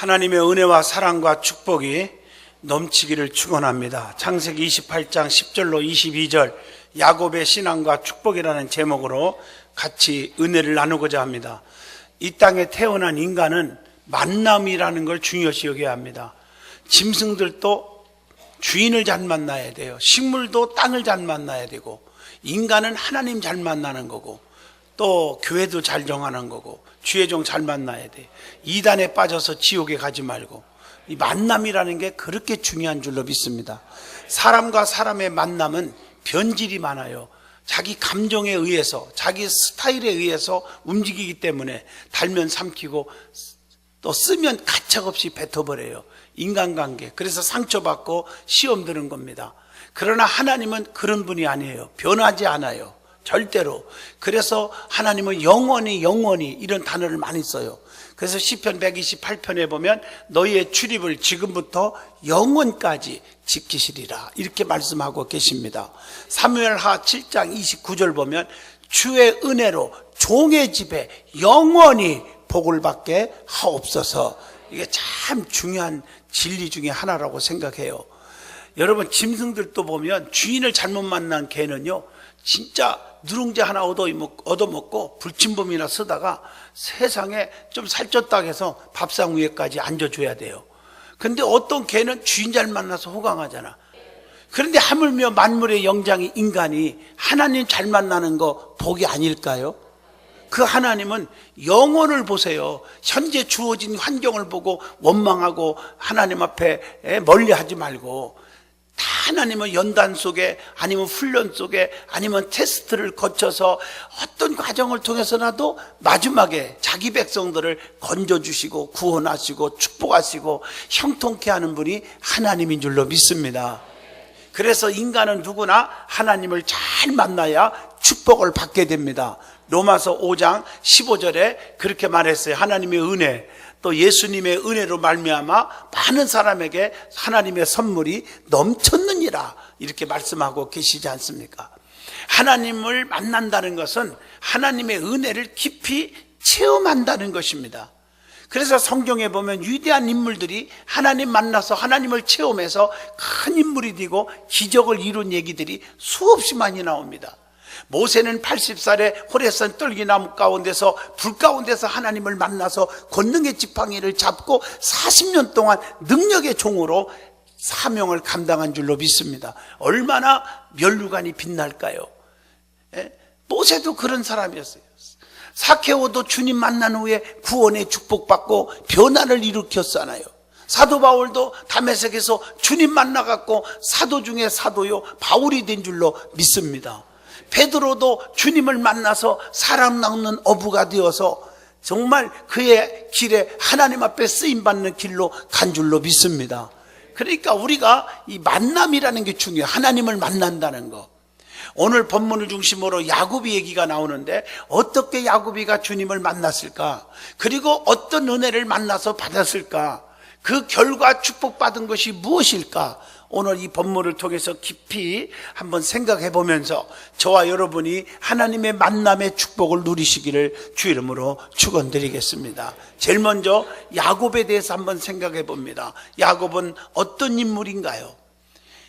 하나님의 은혜와 사랑과 축복이 넘치기를 축원합니다. 창세기 28장 10절로 22절 야곱의 신앙과 축복이라는 제목으로 같이 은혜를 나누고자 합니다. 이 땅에 태어난 인간은 만남이라는 걸 중요시 여겨야 합니다. 짐승들도 주인을 잘 만나야 돼요. 식물도 땅을 잘 만나야 되고, 인간은 하나님 잘 만나는 거고, 또 교회도 잘 정하는 거고, 주의 종 잘 만나야 돼. 이단에 빠져서 지옥에 가지 말고, 이 만남이라는 게 그렇게 중요한 줄로 믿습니다. 사람과 사람의 만남은 변질이 많아요. 자기 감정에 의해서, 자기 스타일에 의해서 움직이기 때문에 달면 삼키고 또 쓰면 가차없이 뱉어버려요. 인간관계. 그래서 상처받고 시험 드는 겁니다. 그러나 하나님은 그런 분이 아니에요. 변하지 않아요. 절대로. 그래서 하나님은 영원히 이런 단어를 많이 써요. 그래서 시편 128편에 보면 너희의 출입을 지금부터 영원까지 지키시리라 이렇게 말씀하고 계십니다. 사무엘하 7장 29절 보면 주의 은혜로 종의 집에 영원히 복을 받게 하옵소서. 이게 참 중요한 진리 중에 하나라고 생각해요. 여러분, 짐승들도 보면 주인을 잘못 만난 개는요, 진짜 누룽지 하나 얻어먹고 불침범이나 쓰다가 세상에 좀 살쪘다 해서 밥상 위에까지 앉아줘야 돼요. 근데 어떤 개는 주인 잘 만나서 호강하잖아. 그런데 하물며 만물의 영장이 인간이 하나님 잘 만나는 거 복이 아닐까요? 그 하나님은 영혼을 보세요. 현재 주어진 환경을 보고 원망하고 하나님 앞에 멀리하지 말고, 다 하나님은 연단 속에, 아니면 훈련 속에, 아니면 테스트를 거쳐서 어떤 과정을 통해서라도 마지막에 자기 백성들을 건져주시고 구원하시고 축복하시고 형통케 하는 분이 하나님인 줄로 믿습니다. 그래서 인간은 누구나 하나님을 잘 만나야 축복을 받게 됩니다. 로마서 5장 15절에 그렇게 말했어요. 하나님의 은혜, 또 예수님의 은혜로 말미암아 많은 사람에게 하나님의 선물이 넘쳤느니라 이렇게 말씀하고 계시지 않습니까? 하나님을 만난다는 것은 하나님의 은혜를 깊이 체험한다는 것입니다. 그래서 성경에 보면 위대한 인물들이 하나님 만나서 하나님을 체험해서 큰 인물이 되고 기적을 이룬 얘기들이 수없이 많이 나옵니다. 모세는 80살에 호레산 떨기나무 가운데서 불 가운데서 하나님을 만나서 권능의 지팡이를 잡고 40년 동안 능력의 종으로 사명을 감당한 줄로 믿습니다. 얼마나 면류관이 빛날까요? 모세도 그런 사람이었어요. 사케오도 주님 만난 후에 구원의 축복받고 변화를 일으켰잖아요. 사도 바울도 다메섹에서 주님 만나갖고 사도 중에 사도요 바울이 된 줄로 믿습니다. 베드로도 주님을 만나서 사람 낚는 어부가 되어서 정말 그의 길에 하나님 앞에 쓰임받는 길로 간 줄로 믿습니다. 그러니까 우리가 이 만남이라는 게 중요해요. 하나님을 만난다는 거. 오늘 본문을 중심으로 야곱이 얘기가 나오는데, 어떻게 야곱이가 주님을 만났을까? 그리고 어떤 은혜를 만나서 받았을까? 그 결과 축복받은 것이 무엇일까? 오늘 이 본문을 통해서 깊이 한번 생각해 보면서 저와 여러분이 하나님의 만남의 축복을 누리시기를 주 이름으로 축원드리겠습니다. 제일 먼저 야곱에 대해서 한번 생각해 봅니다. 야곱은 어떤 인물인가요?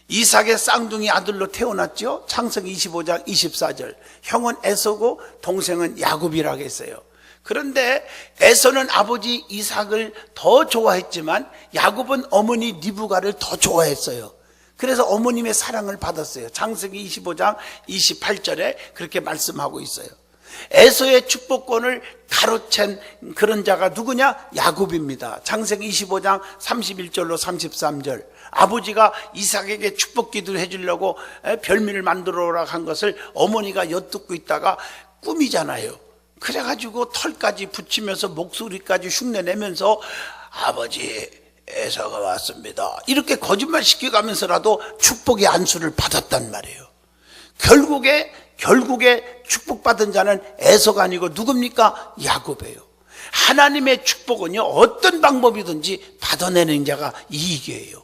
이삭의 쌍둥이 아들로 태어났죠. 창세기 25장 24절. 형은 에서고 동생은 야곱이라고 했어요. 그런데 에서는 아버지 이삭을 더 좋아했지만 야곱은 어머니 리브가를 더 좋아했어요. 그래서 어머님의 사랑을 받았어요. 창세기 25장 28절에 그렇게 말씀하고 있어요. 에서의 축복권을 가로챈 그런 자가 누구냐? 야곱입니다. 창세기 25장 31절로 33절. 아버지가 이삭에게 축복 기도를 해주려고 별미를 만들어라 한 것을 어머니가 엿듣고 있다가 꿈이잖아요. 그래가지고 털까지 붙이면서 목소리까지 흉내내면서 아버지 에서가 왔습니다 이렇게 거짓말 시켜가면서라도 축복의 안수를 받았단 말이에요. 결국에 축복받은 자는 에서가 아니고 누굽니까? 야곱이에요. 하나님의 축복은요 어떤 방법이든지 받아내는 자가 이익이에요.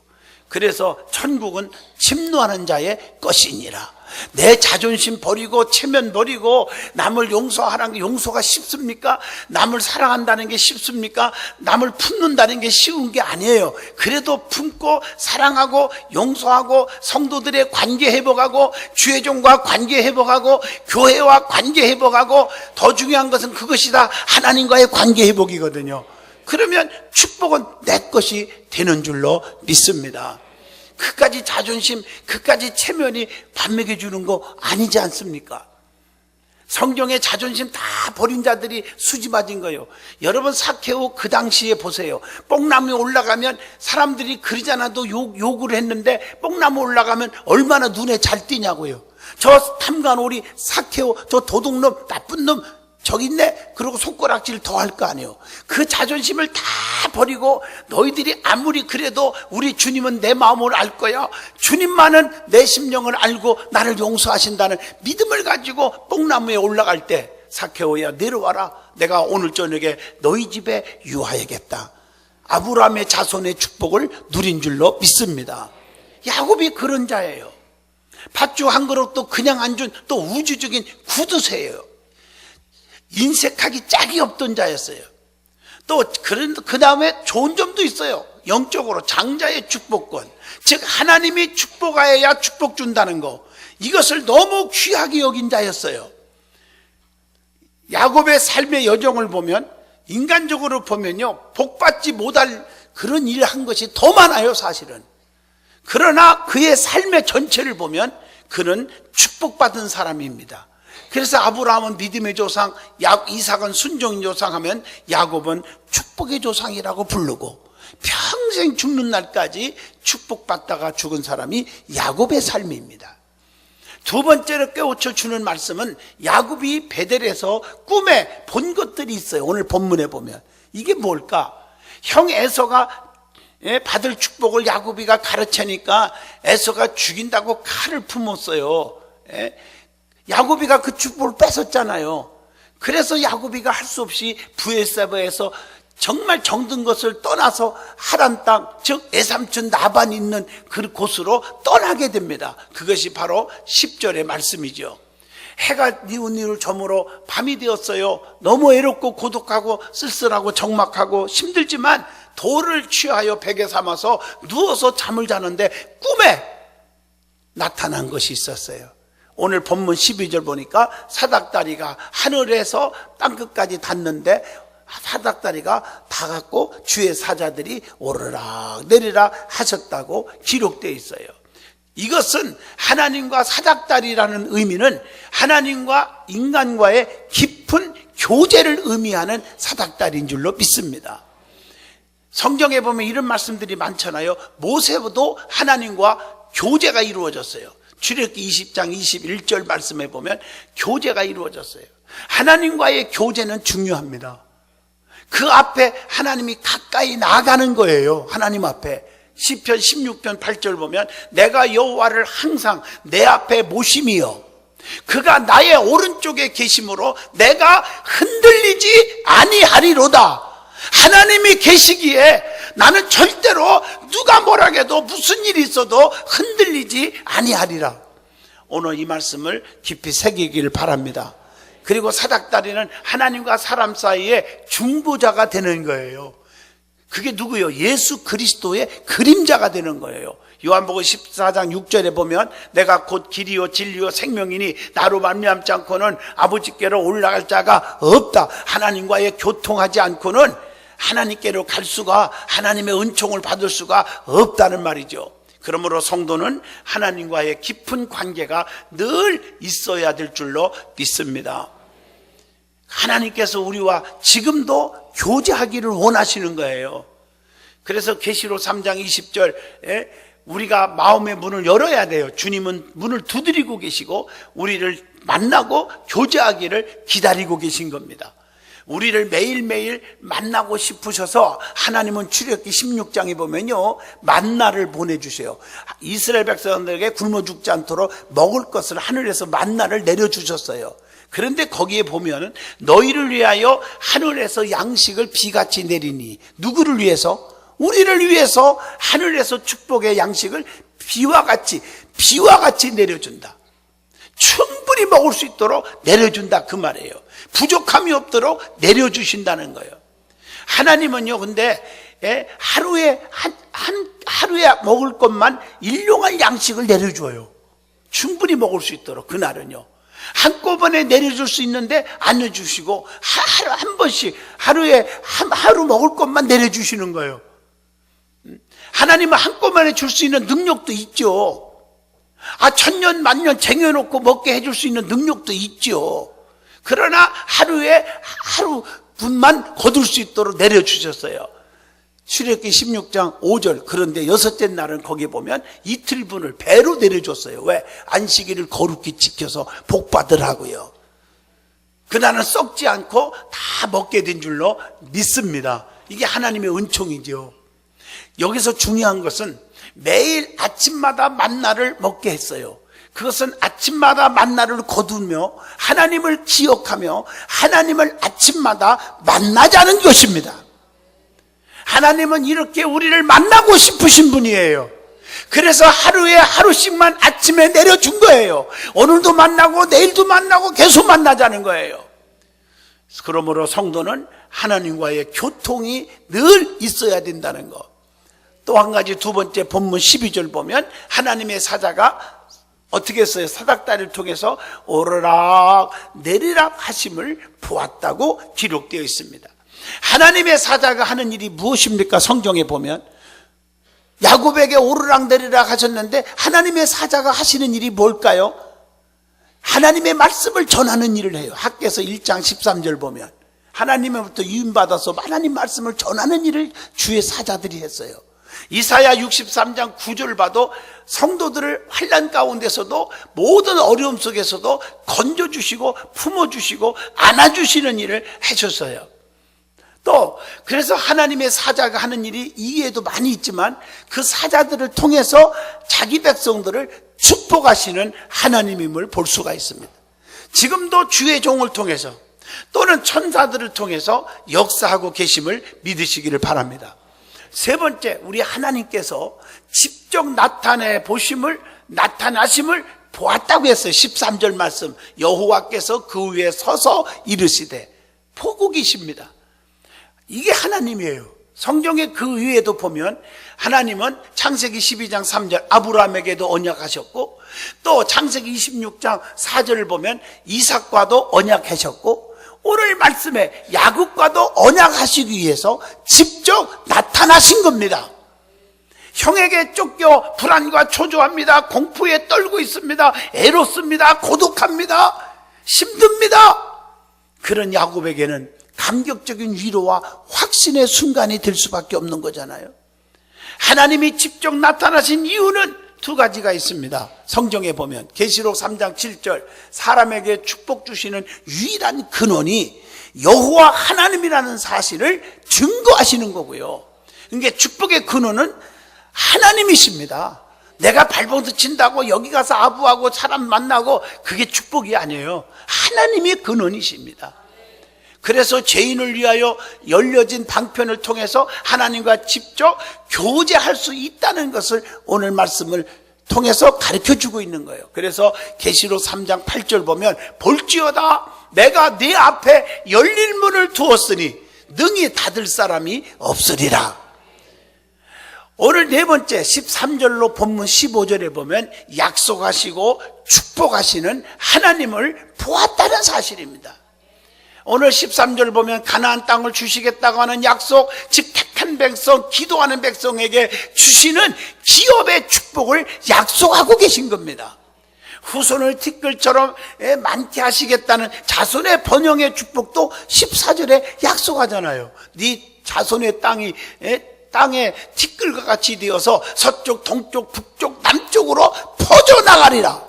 그래서 천국은 침노하는 자의 것이니라. 내 자존심 버리고 체면 버리고 남을 용서하라는 게 용서가 쉽습니까? 남을 사랑한다는 게 쉽습니까? 남을 품는다는 게 쉬운 게 아니에요. 그래도 품고 사랑하고 용서하고 성도들의 관계 회복하고 주의 종과 관계 회복하고 교회와 관계 회복하고 더 중요한 것은 그것이다. 하나님과의 관계 회복이거든요. 그러면 축복은 내 것이 되는 줄로 믿습니다. 그까지 자존심, 그까지 체면이 밥 먹여주는 거 아니지 않습니까? 성경의 자존심 다 버린 자들이 수지 맞은 거예요. 여러분 사케오 그 당시에 보세요. 뽕나무에 올라가면 사람들이 그러지 않아도 욕을 했는데 뽕나무 올라가면 얼마나 눈에 잘 띄냐고요. 저 탐관오리 사케오 저 도둑놈 나쁜 놈 저기 있네. 그러고 손가락질 더 할 거 아니에요. 그 자존심을 다 버리고 너희들이 아무리 그래도 우리 주님은 내 마음을 알 거야. 주님만은 내 심령을 알고 나를 용서하신다는 믿음을 가지고 뽕나무에 올라갈 때 사케오야 내려와라. 내가 오늘 저녁에 너희 집에 유하야겠다. 아브라함의 자손의 축복을 누린 줄로 믿습니다. 야곱이 그런 자예요. 팥죽 한 그릇도 그냥 안 준 또 우주적인 구두쇠예요. 인색하기 짝이 없던 자였어요. 또 그 다음에 좋은 점도 있어요. 영적으로 장자의 축복권, 즉 하나님이 축복하여야 축복 준다는 거, 이것을 너무 귀하게 여긴 자였어요. 야곱의 삶의 여정을 보면 인간적으로 보면요 복받지 못할 그런 일을 한 것이 더 많아요 사실은. 그러나 그의 삶의 전체를 보면 그는 축복받은 사람입니다. 그래서 아브라함은 믿음의 조상, 이삭은 순종의 조상 하면 야곱은 축복의 조상이라고 부르고 평생 죽는 날까지 축복받다가 죽은 사람이 야곱의 삶입니다. 두 번째로 깨우쳐 주는 말씀은 야곱이 베델에서 꿈에 본 것들이 있어요. 오늘 본문에 보면 이게 뭘까? 형 에서가 받을 축복을 야곱이가 가르치니까 에서가 죽인다고 칼을 품었어요. 야곱이가 그 축복을 뺏었잖아요. 그래서 야곱이가 할 수 없이 브에세바에서 정말 정든 것을 떠나서 하란 땅, 즉 애삼촌 나반 있는 그 곳으로 떠나게 됩니다. 그것이 바로 10절의 말씀이죠. 해가 니우니울 저물어 밤이 되었어요. 너무 외롭고 고독하고 쓸쓸하고 적막하고 힘들지만 돌을 취하여 베개 삼아서 누워서 잠을 자는데 꿈에 나타난 것이 있었어요. 오늘 본문 12절 보니까 사닥다리가 하늘에서 땅끝까지 닿는데 사닥다리가 닿았고 주의 사자들이 오르락 내리락 하셨다고 기록되어 있어요. 이것은 하나님과 사닥다리라는 의미는 하나님과 인간과의 깊은 교제를 의미하는 사닥다리인 줄로 믿습니다. 성경에 보면 이런 말씀들이 많잖아요. 모세도 하나님과 교제가 이루어졌어요. 출애굽기 20장 21절 말씀에 보면 교제가 이루어졌어요. 하나님과의 교제는 중요합니다. 그 앞에 하나님이 가까이 나가는 거예요. 하나님 앞에. 시편 16편 8절 보면 내가 여호와를 항상 내 앞에 모심이요 그가 나의 오른쪽에 계심으로 내가 흔들리지 아니하리로다. 하나님이 계시기에 나는 절대로 누가 뭐라 해도 무슨 일이 있어도 흔들리지 아니하리라. 오늘 이 말씀을 깊이 새기기를 바랍니다. 그리고 사닥다리는 하나님과 사람 사이에 중보자가 되는 거예요. 그게 누구예요? 예수 그리스도의 그림자가 되는 거예요. 요한복음 14장 6절에 보면 내가 곧 길이요 진리요 생명이니 나로 말미암지 않고는 아버지께로 올라갈 자가 없다. 하나님과의 교통하지 않고는 하나님께로 갈 수가, 하나님의 은총을 받을 수가 없다는 말이죠. 그러므로 성도는 하나님과의 깊은 관계가 늘 있어야 될 줄로 믿습니다. 하나님께서 우리와 지금도 교제하기를 원하시는 거예요. 그래서 계시록 3장 20절에 우리가 마음의 문을 열어야 돼요. 주님은 문을 두드리고 계시고 우리를 만나고 교제하기를 기다리고 계신 겁니다. 우리를 매일매일 만나고 싶으셔서 하나님은 출애굽기 16장에 보면요 만나를 보내주세요. 이스라엘 백성들에게 굶어 죽지 않도록 먹을 것을 하늘에서 만나를 내려주셨어요. 그런데 거기에 보면 너희를 위하여 하늘에서 양식을 비같이 내리니 누구를 위해서? 우리를 위해서 하늘에서 축복의 양식을 비와 같이 내려준다. 충분히 먹을 수 있도록 내려준다 그 말이에요. 부족함이 없도록 내려주신다는 거예요. 하나님은요, 근데 하루에 먹을 것만 일용할 양식을 내려줘요. 충분히 먹을 수 있도록. 그날은요, 한꺼번에 내려줄 수 있는데 안 내주시고 하루 한 번씩 하루에 하루 먹을 것만 내려주시는 거예요. 하나님은 한꺼번에 줄 수 있는 능력도 있죠. 천년 만년 쟁여놓고 먹게 해줄 수 있는 능력도 있죠. 그러나 하루에 하루분만 거둘 수 있도록 내려주셨어요. 출애굽기 16장 5절. 그런데 여섯째 날은 거기 보면 이틀분을 배로 내려줬어요. 왜? 안식일을 거룩히 지켜서 복 받으라고요. 그날은 썩지 않고 다 먹게 된 줄로 믿습니다. 이게 하나님의 은총이죠. 여기서 중요한 것은 매일 아침마다 만나를 먹게 했어요. 그것은 아침마다 만나를 거두며 하나님을 기억하며 하나님을 아침마다 만나자는 것입니다. 하나님은 이렇게 우리를 만나고 싶으신 분이에요. 그래서 하루에 하루씩만 아침에 내려준 거예요. 오늘도 만나고 내일도 만나고 계속 만나자는 거예요. 그러므로 성도는 하나님과의 교통이 늘 있어야 된다는 것. 또 한 가지, 두 번째 본문 12절 보면 하나님의 사자가 어떻게 했어요? 사닥다리를 통해서 오르락 내리락 하심을 보았다고 기록되어 있습니다. 하나님의 사자가 하는 일이 무엇입니까? 성경에 보면 야곱에게 오르락 내리락 하셨는데 하나님의 사자가 하시는 일이 뭘까요? 하나님의 말씀을 전하는 일을 해요. 학개서 1장 13절 보면 하나님으로부터 유인받아서 하나님 말씀을 전하는 일을 주의 사자들이 했어요. 이사야 63장 9절 봐도 성도들을 환난 가운데서도 모든 어려움 속에서도 건져주시고 품어주시고 안아주시는 일을 해줬어요. 또 그래서 하나님의 사자가 하는 일이 이외에도 많이 있지만 그 사자들을 통해서 자기 백성들을 축복하시는 하나님임을 볼 수가 있습니다. 지금도 주의 종을 통해서 또는 천사들을 통해서 역사하고 계심을 믿으시기를 바랍니다. 세 번째, 우리 하나님께서 직접 나타나심을 보았다고 했어요. 13절 말씀, 여호와께서 그 위에 서서 이르시되. 보고 계십니다. 이게 하나님이에요. 성경의 그 위에도 보면 하나님은 창세기 12장 3절 아브라함에게도 언약하셨고, 또 창세기 26장 4절을 보면 이삭과도 언약하셨고, 오늘 말씀에 야곱과도 언약하시기 위해서 직접 나타나신 겁니다. 형에게 쫓겨 불안과 초조합니다. 공포에 떨고 있습니다. 애롭습니다. 고독합니다. 힘듭니다. 그런 야곱에게는 감격적인 위로와 확신의 순간이 될 수밖에 없는 거잖아요. 하나님이 직접 나타나신 이유는 두 가지가 있습니다. 성경에 보면 계시록 3장 7절 사람에게 축복 주시는 유일한 근원이 여호와 하나님이라는 사실을 증거하시는 거고요. 그러니까 축복의 근원은 하나님이십니다. 내가 발버둥 친다고 여기 가서 아부하고 사람 만나고 그게 축복이 아니에요. 하나님이 근원이십니다. 그래서 죄인을 위하여 열려진 방편을 통해서 하나님과 직접 교제할 수 있다는 것을 오늘 말씀을 통해서 가르쳐주고 있는 거예요. 그래서 계시록 3장 8절 보면 볼지어다 내가 네 앞에 열린 문을 두었으니 능히 닫을 사람이 없으리라. 오늘 네 번째 13절로 본문 15절에 보면 약속하시고 축복하시는 하나님을 보았다는 사실입니다. 오늘 13절 보면 가나안 땅을 주시겠다고 하는 약속, 즉 택한 백성, 기도하는 백성에게 주시는 기업의 축복을 약속하고 계신 겁니다. 후손을 티끌처럼 많게 하시겠다는 자손의 번영의 축복도 14절에 약속하잖아요. 네 자손의 땅에 티끌과 같이 되어서 서쪽, 동쪽, 북쪽, 남쪽으로 퍼져나가리라.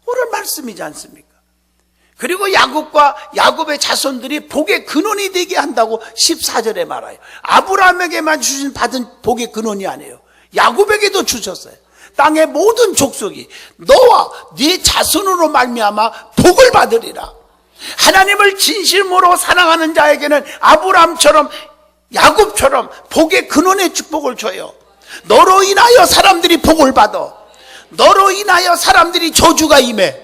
오늘 말씀이지 않습니까? 그리고 야곱의 자손들이 복의 근원이 되게 한다고 14절에 말해요. 아브라함에게만 받은 복의 근원이 아니에요. 야곱에게도 주셨어요. 땅의 모든 족속이 너와 네 자손으로 말미암아 복을 받으리라. 하나님을 진심으로 사랑하는 자에게는 아브라함처럼 야곱처럼 복의 근원의 축복을 줘요. 너로 인하여 사람들이 복을 받아. 너로 인하여 사람들이 저주가 임해.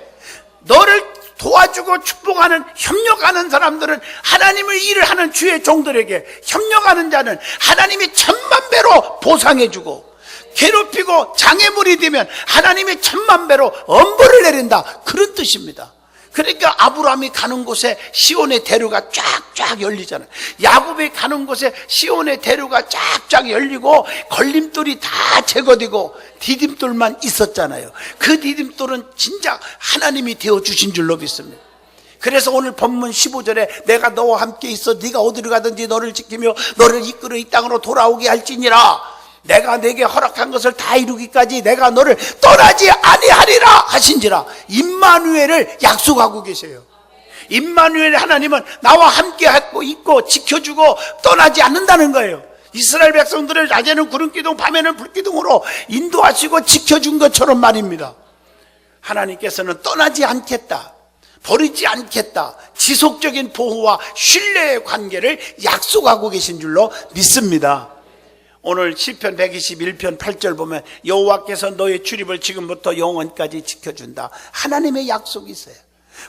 너를 도와주고 축복하는, 협력하는 사람들은, 하나님의 일을 하는 주의 종들에게 협력하는 자는 하나님이 1000만배로 보상해주고, 괴롭히고 장애물이 되면 하나님이 1000만배로 엄벌을 내린다, 그런 뜻입니다. 그러니까 아브라함이 가는 곳에 시온의 대로가 쫙쫙 열리잖아요. 야곱이 가는 곳에 시온의 대로가 쫙쫙 열리고 걸림돌이 다 제거되고 디딤돌만 있었잖아요. 그 디딤돌은 진짜 하나님이 되어주신 줄로 믿습니다. 그래서 오늘 본문 15절에 내가 너와 함께 있어 네가 어디로 가든지 너를 지키며 너를 이끌어 이 땅으로 돌아오게 할지니라. 내가 내게 허락한 것을 다 이루기까지 내가 너를 떠나지 아니하리라 하신지라. 임마누엘을 약속하고 계세요. 임마누엘 하나님은 나와 함께 하고 있고 지켜주고 떠나지 않는다는 거예요. 이스라엘 백성들을 낮에는 구름기둥 밤에는 불기둥으로 인도하시고 지켜준 것처럼 말입니다. 하나님께서는 떠나지 않겠다, 버리지 않겠다, 지속적인 보호와 신뢰의 관계를 약속하고 계신 줄로 믿습니다. 오늘 시편 121편 8절 보면 여호와께서 너의 출입을 지금부터 영원까지 지켜준다. 하나님의 약속이 있어요.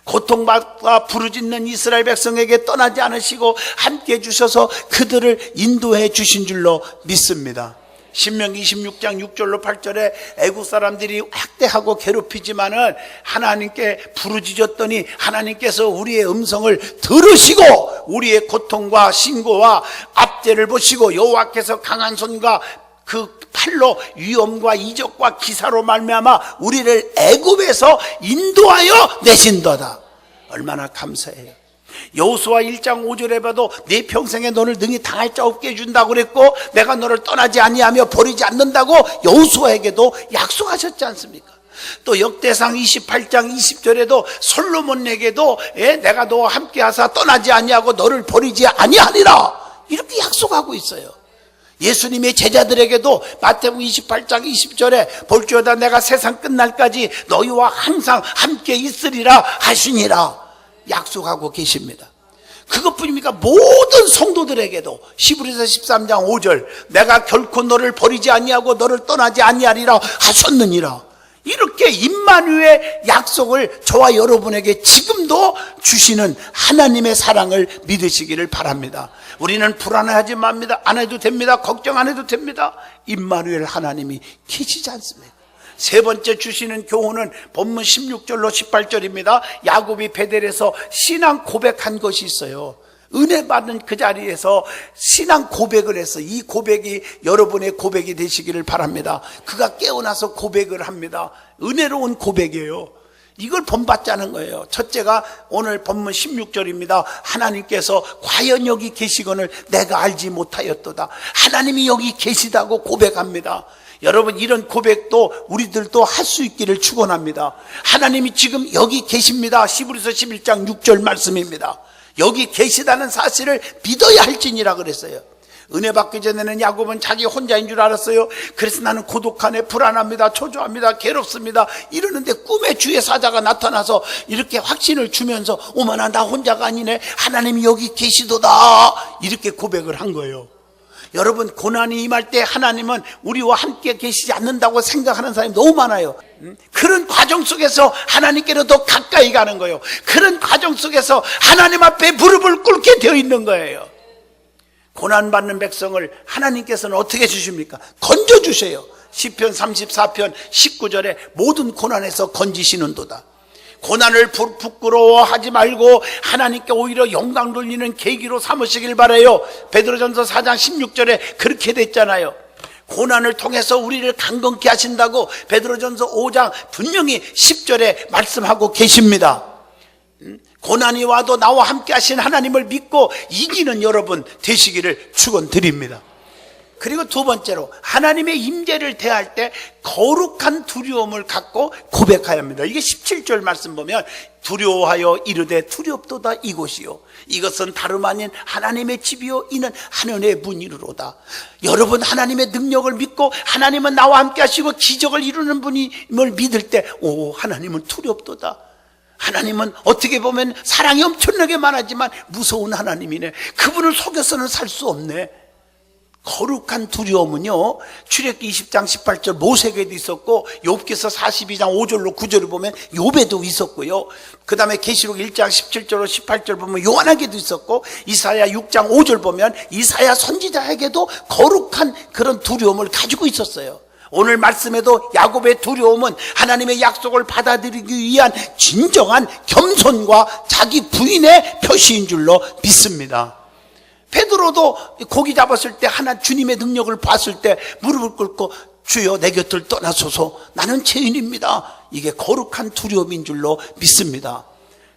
고통받아 부르짖는 이스라엘 백성에게 떠나지 않으시고 함께 해주셔서 그들을 인도해 주신 줄로 믿습니다. 신명기 26장 6절로 8절에 애국 사람들이 학대하고 괴롭히지만은 하나님께 부르짖었더니 하나님께서 우리의 음성을 들으시고 우리의 고통과 신고와 압제를 보시고 여호와께서 강한 손과 그 팔로 위험과 이적과 기사로 말미암아 우리를 애굽에서 인도하여 내신도다. 얼마나 감사해요. 여호수아 1장 5절에 봐도 내 평생에 너를 능히 당할 자 없게 해준다고 그랬고 내가 너를 떠나지 아니하며 버리지 않는다고 여호수아에게도 약속하셨지 않습니까? 또 역대상 28장 20절에도 솔로몬에게도 내가 너와 함께 하사 떠나지 아니하고 너를 버리지 아니하리라 이렇게 약속하고 있어요. 예수님의 제자들에게도 마태복음 28장 20절에 볼지어다 내가 세상 끝날까지 너희와 항상 함께 있으리라 하시니라 약속하고 계십니다. 그것뿐입니까? 모든 성도들에게도 히브리서 13장 5절 내가 결코 너를 버리지 아니하고 너를 떠나지 아니하리라 하셨느니라. 이렇게 임마누엘 약속을 저와 여러분에게 지금도 주시는 하나님의 사랑을 믿으시기를 바랍니다. 우리는 불안해하지 맙니다. 안 해도 됩니다. 걱정 안 해도 됩니다. 임마누엘 하나님이 계시지 않습니까? 세 번째 주시는 교훈은 본문 16절로 18절입니다. 야곱이 베델에서 신앙 고백한 것이 있어요. 은혜 받는 그 자리에서 신앙 고백을 해서 이 고백이 여러분의 고백이 되시기를 바랍니다. 그가 깨어나서 고백을 합니다. 은혜로운 고백이에요. 이걸 본받자는 거예요. 첫째가 오늘 본문 16절입니다. 하나님께서 과연 여기 계시거늘 내가 알지 못하였도다. 하나님이 여기 계시다고 고백합니다. 여러분 이런 고백도 우리들도 할 수 있기를 축원합니다. 하나님이 지금 여기 계십니다. 히브리서 11장 6절 말씀입니다. 여기 계시다는 사실을 믿어야 할지니라 그랬어요. 은혜 받기 전에는 야곱은 자기 혼자인 줄 알았어요. 그래서 나는 고독하네, 불안합니다, 초조합니다, 괴롭습니다 이러는데 꿈에 주의 사자가 나타나서 이렇게 확신을 주면서 어머나 나 혼자가 아니네, 하나님이 여기 계시도다 이렇게 고백을 한 거예요. 여러분 고난이 임할 때 하나님은 우리와 함께 계시지 않는다고 생각하는 사람이 너무 많아요. 그런 과정 속에서 하나님께로 더 가까이 가는 거예요. 그런 과정 속에서 하나님 앞에 무릎을 꿇게 되어 있는 거예요. 고난받는 백성을 하나님께서는 어떻게 주십니까? 건져주세요. 시편 34편 19절에 모든 고난에서 건지시는도다. 고난을 부끄러워하지 말고 하나님께 오히려 영광 돌리는 계기로 삼으시길 바라요. 베드로전서 4장 16절에 그렇게 됐잖아요. 고난을 통해서 우리를 강건케 하신다고 베드로전서 5장 분명히 10절에 말씀하고 계십니다. 고난이 와도 나와 함께 하신 하나님을 믿고 이기는 여러분 되시기를 축원드립니다. 그리고 두 번째로 하나님의 임재를 대할 때 거룩한 두려움을 갖고 고백해야 합니다. 이게 17절 말씀 보면 두려워하여 이르되 두렵도다 이곳이요 이것은 다름 아닌 하나님의 집이요 이는 하늘의 문이로다. 여러분 하나님의 능력을 믿고 하나님은 나와 함께 하시고 기적을 이루는 분임을 믿을 때 하나님은 두렵도다. 하나님은 어떻게 보면 사랑이 엄청나게 많았지만 무서운 하나님이네. 그분을 속여서는 살 수 없네. 거룩한 두려움은요, 출애굽기 20장 18절 모세에게도 있었고, 욥기서 42장 5절로 9절을 보면 욥에도 있었고요. 그 다음에 계시록 1장 17절로 18절 보면 요한에게도 있었고, 이사야 6장 5절 보면 이사야 선지자에게도 거룩한 그런 두려움을 가지고 있었어요. 오늘 말씀에도 야곱의 두려움은 하나님의 약속을 받아들이기 위한 진정한 겸손과 자기 부인의 표시인 줄로 믿습니다. 베드로도 고기 잡았을 때 주님의 능력을 봤을 때 무릎을 꿇고 주여 내 곁을 떠나소서 나는 죄인입니다. 이게 거룩한 두려움인 줄로 믿습니다.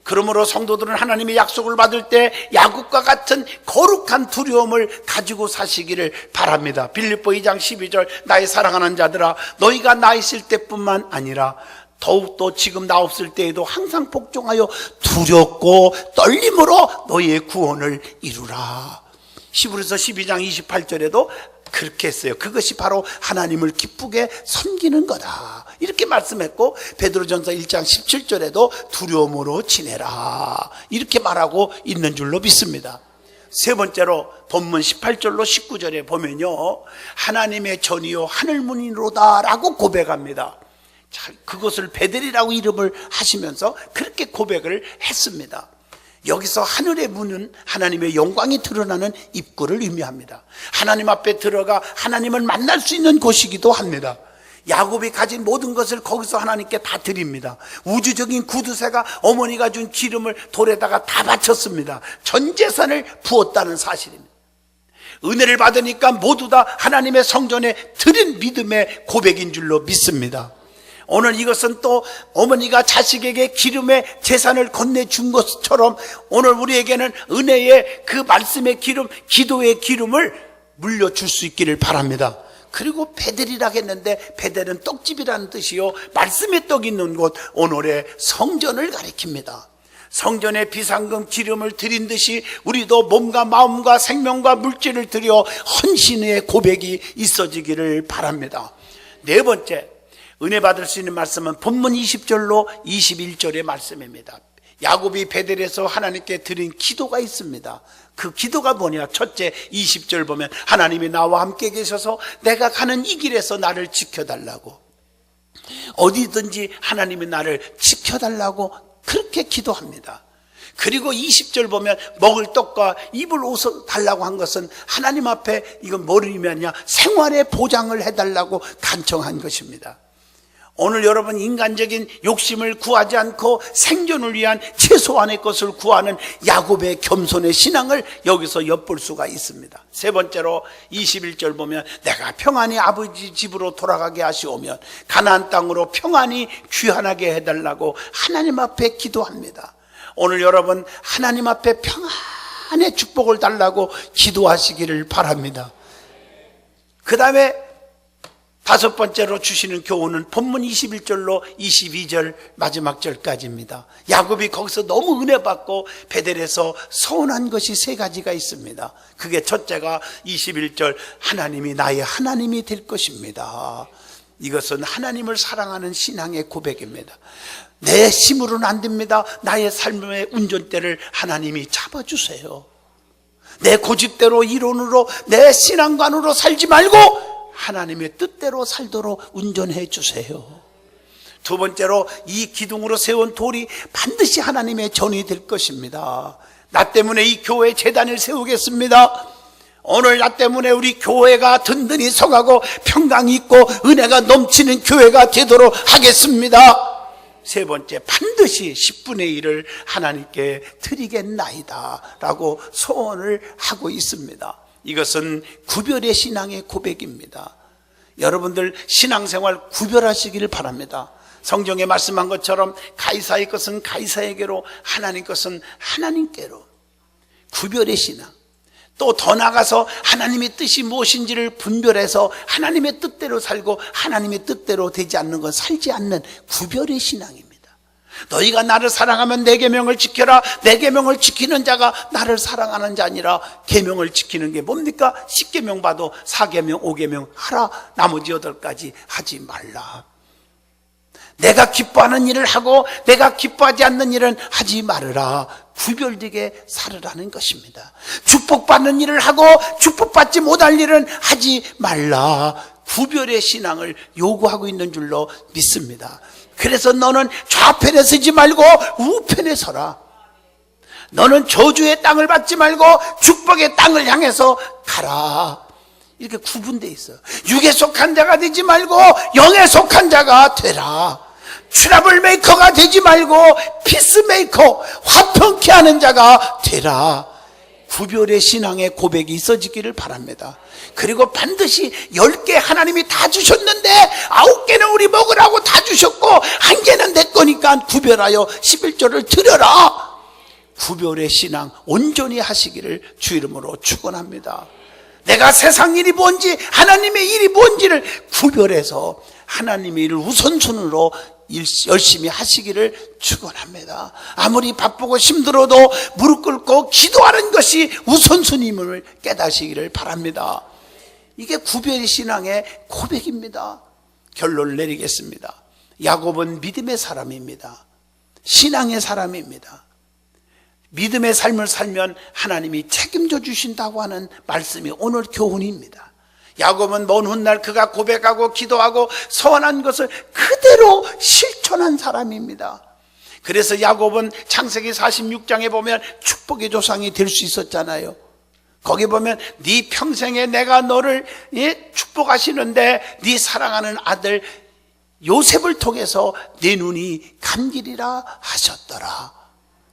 그러므로 성도들은 하나님의 약속을 받을 때 야곱과 같은 거룩한 두려움을 가지고 사시기를 바랍니다. 빌립보 2장 12절 나의 사랑하는 자들아 너희가 나 있을 때뿐만 아니라 더욱더 지금 나 없을 때에도 항상 복종하여 두렵고 떨림으로 너희의 구원을 이루라. 히브리서 12장 28절에도 그렇게 했어요. 그것이 바로 하나님을 기쁘게 섬기는 거다 이렇게 말씀했고, 베드로전서 1장 17절에도 두려움으로 지내라 이렇게 말하고 있는 줄로 믿습니다. 세 번째로 본문 18절로 19절에 보면요, 하나님의 전이요 하늘문이로다 라고 고백합니다. 그것을 베델이라고 이름을 하시면서 그렇게 고백을 했습니다. 여기서 하늘의 문은 하나님의 영광이 드러나는 입구를 의미합니다. 하나님 앞에 들어가 하나님을 만날 수 있는 곳이기도 합니다. 야곱이 가진 모든 것을 거기서 하나님께 다 드립니다. 우주적인 구두쇠가 어머니가 준 기름을 돌에다가 다 바쳤습니다. 전 재산을 부었다는 사실입니다. 은혜를 받으니까 모두 다 하나님의 성전에 드린 믿음의 고백인 줄로 믿습니다. 오늘 이것은 또 어머니가 자식에게 기름의 재산을 건네준 것처럼 오늘 우리에게는 은혜의 그 말씀의 기름, 기도의 기름을 물려줄 수 있기를 바랍니다. 그리고 베델이라고 했는데 베델은 떡집이라는 뜻이요, 말씀의 떡 있는 곳, 오늘의 성전을 가리킵니다. 성전에 비상금 기름을 드린 듯이 우리도 몸과 마음과 생명과 물질을 드려 헌신의 고백이 있어지기를 바랍니다. 네 번째, 은혜 받을 수 있는 말씀은 본문 20절로 21절의 말씀입니다. 야곱이 베델에서 하나님께 드린 기도가 있습니다. 그 기도가 뭐냐? 첫째 20절 보면 하나님이 나와 함께 계셔서 내가 가는 이 길에서 나를 지켜달라고, 어디든지 하나님이 나를 지켜달라고 그렇게 기도합니다. 그리고 20절 보면 먹을 떡과 입을 옷을 달라고 한 것은 하나님 앞에 이건 뭘 의미하냐? 생활의 보장을 해달라고 간청한 것입니다. 오늘 여러분 인간적인 욕심을 구하지 않고 생존을 위한 최소한의 것을 구하는 야곱의 겸손의 신앙을 여기서 엿볼 수가 있습니다. 세 번째로 21절 보면 내가 평안히 아버지 집으로 돌아가게 하시오면 가나안 땅으로 평안히 귀환하게 해달라고 하나님 앞에 기도합니다. 오늘 여러분 하나님 앞에 평안의 축복을 달라고 기도하시기를 바랍니다. 그 다음에 다섯 번째로 주시는 교훈은 본문 21절로 22절 마지막 절까지입니다. 야곱이 거기서 너무 은혜 받고 베델에서 서운한 것이 세 가지가 있습니다. 그게 첫째가 21절 하나님이 나의 하나님이 될 것입니다. 이것은 하나님을 사랑하는 신앙의 고백입니다. 내 힘으로는 안 됩니다. 나의 삶의 운전대를 하나님이 잡아주세요. 내 고집대로 이론으로 내 신앙관으로 살지 말고 하나님의 뜻대로 살도록 운전해 주세요. 두 번째로 이 기둥으로 세운 돌이 반드시 하나님의 전이 될 것입니다. 나 때문에 이 교회 재단을 세우겠습니다. 오늘 나 때문에 우리 교회가 든든히 서가고 평강이 있고 은혜가 넘치는 교회가 되도록 하겠습니다. 세 번째, 반드시 10분의 1을 하나님께 드리겠나이다 라고 소원을 하고 있습니다. 이것은 구별의 신앙의 고백입니다. 여러분들 신앙생활 구별하시기를 바랍니다. 성경에 말씀한 것처럼 가이사의 것은 가이사에게로, 하나님 것은 하나님께로. 구별의 신앙. 또 더 나아가서 하나님의 뜻이 무엇인지를 분별해서 하나님의 뜻대로 살고 하나님의 뜻대로 되지 않는 건 살지 않는 구별의 신앙입니다. 너희가 나를 사랑하면 내 계명을 지켜라. 내 계명을 지키는 자가 나를 사랑하는 자니라. 계명을 지키는 게 뭡니까? 10계명 봐도 4계명 5계명 하라. 나머지 8가지 하지 말라. 내가 기뻐하는 일을 하고 내가 기뻐하지 않는 일은 하지 말으라. 구별되게 살으라는 것입니다. 축복받는 일을 하고 축복받지 못할 일은 하지 말라. 구별의 신앙을 요구하고 있는 줄로 믿습니다. 그래서 너는 좌편에 서지 말고 우편에 서라. 너는 저주의 땅을 받지 말고 축복의 땅을 향해서 가라. 이렇게 구분되어 있어요. 육에 속한 자가 되지 말고 영에 속한 자가 되라. 트러블 메이커가 되지 말고 피스메이커, 화평케 하는 자가 되라. 구별의 신앙의 고백이 있어지기를 바랍니다. 그리고 반드시 10개 하나님이 다 주셨는데 9개는 우리 먹으라고 다 주셨고 1개는 내 거니까 구별하여 11조를 드려라. 구별의 신앙 온전히 하시기를 주 이름으로 축원합니다. 내가 세상 일이 뭔지 하나님의 일이 뭔지를 구별해서 하나님의 일을 우선순위로 열심히 하시기를 축원합니다. 아무리 바쁘고 힘들어도 무릎 꿇고 기도하는 것이 우선순위임을 깨닫시기를 바랍니다. 이게 구별의 신앙의 고백입니다. 결론을 내리겠습니다. 야곱은 믿음의 사람입니다. 신앙의 사람입니다. 믿음의 삶을 살면 하나님이 책임져 주신다고 하는 말씀이 오늘 교훈입니다. 야곱은 먼 훗날 그가 고백하고 기도하고 서원한 것을 그대로 실천한 사람입니다. 그래서 야곱은 창세기 46장에 보면 축복의 조상이 될 수 있었잖아요. 거기 보면 네 평생에 내가 너를 축복하시는데 네 사랑하는 아들 요셉을 통해서 내 눈이 감기리라 하셨더라.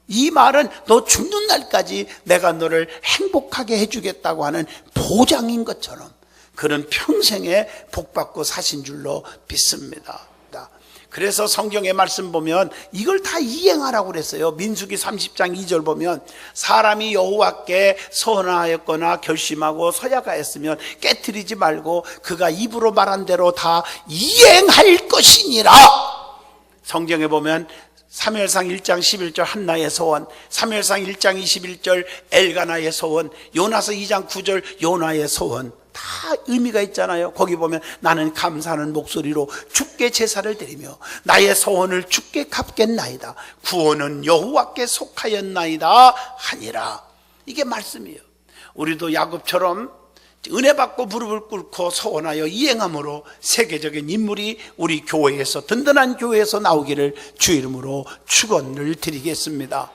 이 말은 너 죽는 날까지 내가 너를 행복하게 해주겠다고 하는 보장인 것처럼 그는 평생에 복받고 사신 줄로 믿습니다. 그래서 성경의 말씀 보면 이걸 다 이행하라고 그랬어요. 민수기 30장 2절 보면 사람이 여호와께 서원하였거나 결심하고 서약하였으면 깨트리지 말고 그가 입으로 말한 대로 다 이행할 것이니라. 성경에 보면 사무엘상 1장 11절 한나의 소원, 사무엘상 1장 21절 엘가나의 소원, 요나서 2장 9절 요나의 소원 다 의미가 있잖아요. 거기 보면 나는 감사하는 목소리로 주께 제사를 드리며 나의 소원을 주께 갚겠나이다. 구원은 여호와께 속하였나이다 하니라. 이게 말씀이에요. 우리도 야곱처럼 은혜 받고 무릎을 꿇고 소원하여 이행함으로 세계적인 인물이 우리 교회에서 든든한 교회에서 나오기를 주 이름으로 축원을 드리겠습니다.